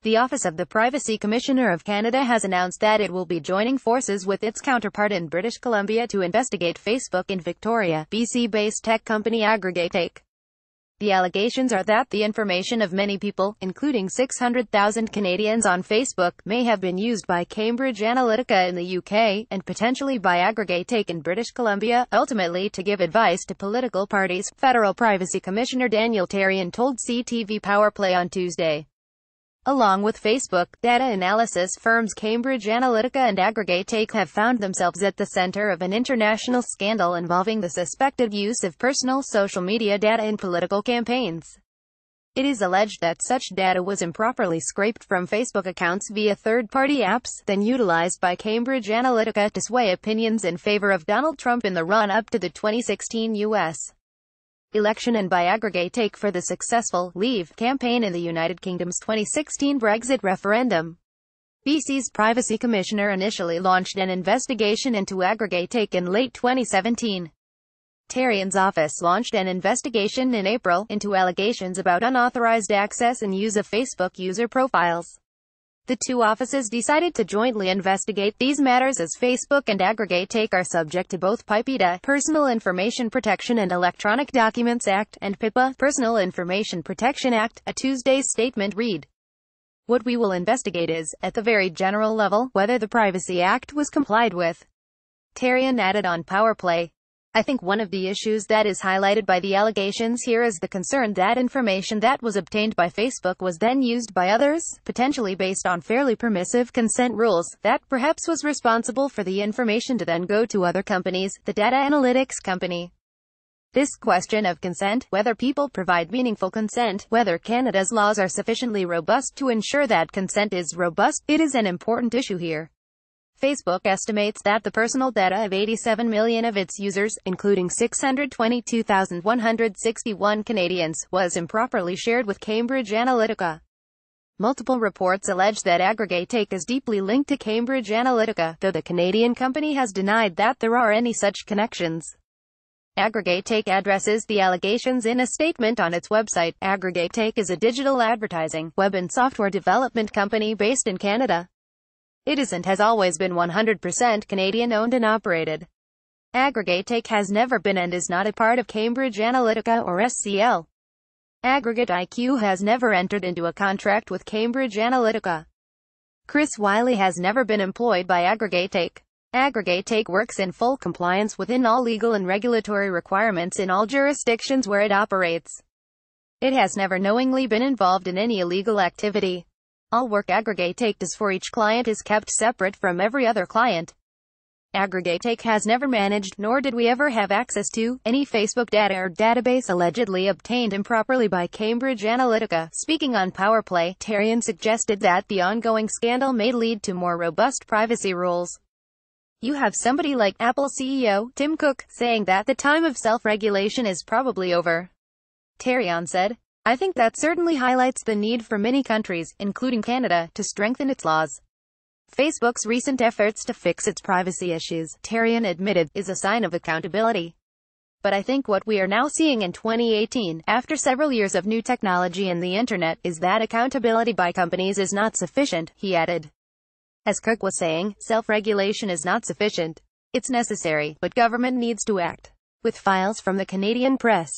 The Office of the Privacy Commissioner of Canada has announced that it will be joining forces with its counterpart in British Columbia to investigate Facebook in Victoria, BC-based tech company AggregateIQ. The allegations are that the information of many people, including 600,000 Canadians on Facebook, may have been used by Cambridge Analytica in the UK, and potentially by AggregateIQ in British Columbia, ultimately to give advice to political parties, Federal Privacy Commissioner Daniel Therrien told CTV Powerplay on Tuesday. Along with Facebook, data analysis firms Cambridge Analytica and AggregateIQ have found themselves at the center of an international scandal involving the suspected use of personal social media data in political campaigns. It is alleged that such data was improperly scraped from Facebook accounts via third-party apps, then utilized by Cambridge Analytica to sway opinions in favor of Donald Trump in the run-up to the 2016 U.S. election and by AggregateIQ for the successful Leave campaign in the United Kingdom's 2016 Brexit referendum. BC's Privacy Commissioner initially launched an investigation into AggregateIQ in late 2017. Therrien's office launched an investigation in April into allegations about unauthorized access and use of Facebook user profiles. The two offices decided to jointly investigate these matters as Facebook and AggregateIQ are subject to both PIPEDA, Personal Information Protection and Electronic Documents Act, and PIPA, Personal Information Protection Act. A Tuesday's statement read, "What we will investigate is, at the very general level, whether the Privacy Act was complied with." Therrien added on Powerplay, "I think one of the issues that is highlighted by the allegations here is the concern that information that was obtained by Facebook was then used by others, potentially based on fairly permissive consent rules, that perhaps was responsible for the information to then go to other companies, the data analytics company. This question of consent, whether people provide meaningful consent, whether Canada's laws are sufficiently robust to ensure that consent is robust, it is an important issue here." Facebook estimates that the personal data of 87 million of its users, including 622,161 Canadians, was improperly shared with Cambridge Analytica. Multiple reports allege that AggregateIQ is deeply linked to Cambridge Analytica, though the Canadian company has denied that there are any such connections. AggregateIQ addresses the allegations in a statement on its website. AggregateIQ is a digital advertising, web and software development company based in Canada. It is and has always been 100% Canadian-owned and operated. AggregateIQ has never been and is not a part of Cambridge Analytica or SCL. AggregateIQ has never entered into a contract with Cambridge Analytica. Chris Wiley has never been employed by AggregateIQ. AggregateIQ works in full compliance within all legal and regulatory requirements in all jurisdictions where it operates. It has never knowingly been involved in any illegal activity. All work AggregateIQ does for each client is kept separate from every other client. AggregateIQ has never managed, nor did we ever have access to, any Facebook data or database allegedly obtained improperly by Cambridge Analytica. Speaking on Powerplay, Therrien suggested that the ongoing scandal may lead to more robust privacy rules. You have somebody like Apple CEO, Tim Cook, saying that the time of self-regulation is probably over. Therrien said, "I think that certainly highlights the need for many countries, including Canada, to strengthen its laws." Facebook's recent efforts to fix its privacy issues, Therrien admitted, is a sign of accountability. "But I think what we are now seeing in 2018, after several years of new technology and the internet, is that accountability by companies is not sufficient," he added. As Cook was saying, self-regulation is not sufficient. It's necessary, but government needs to act. With files from the Canadian press.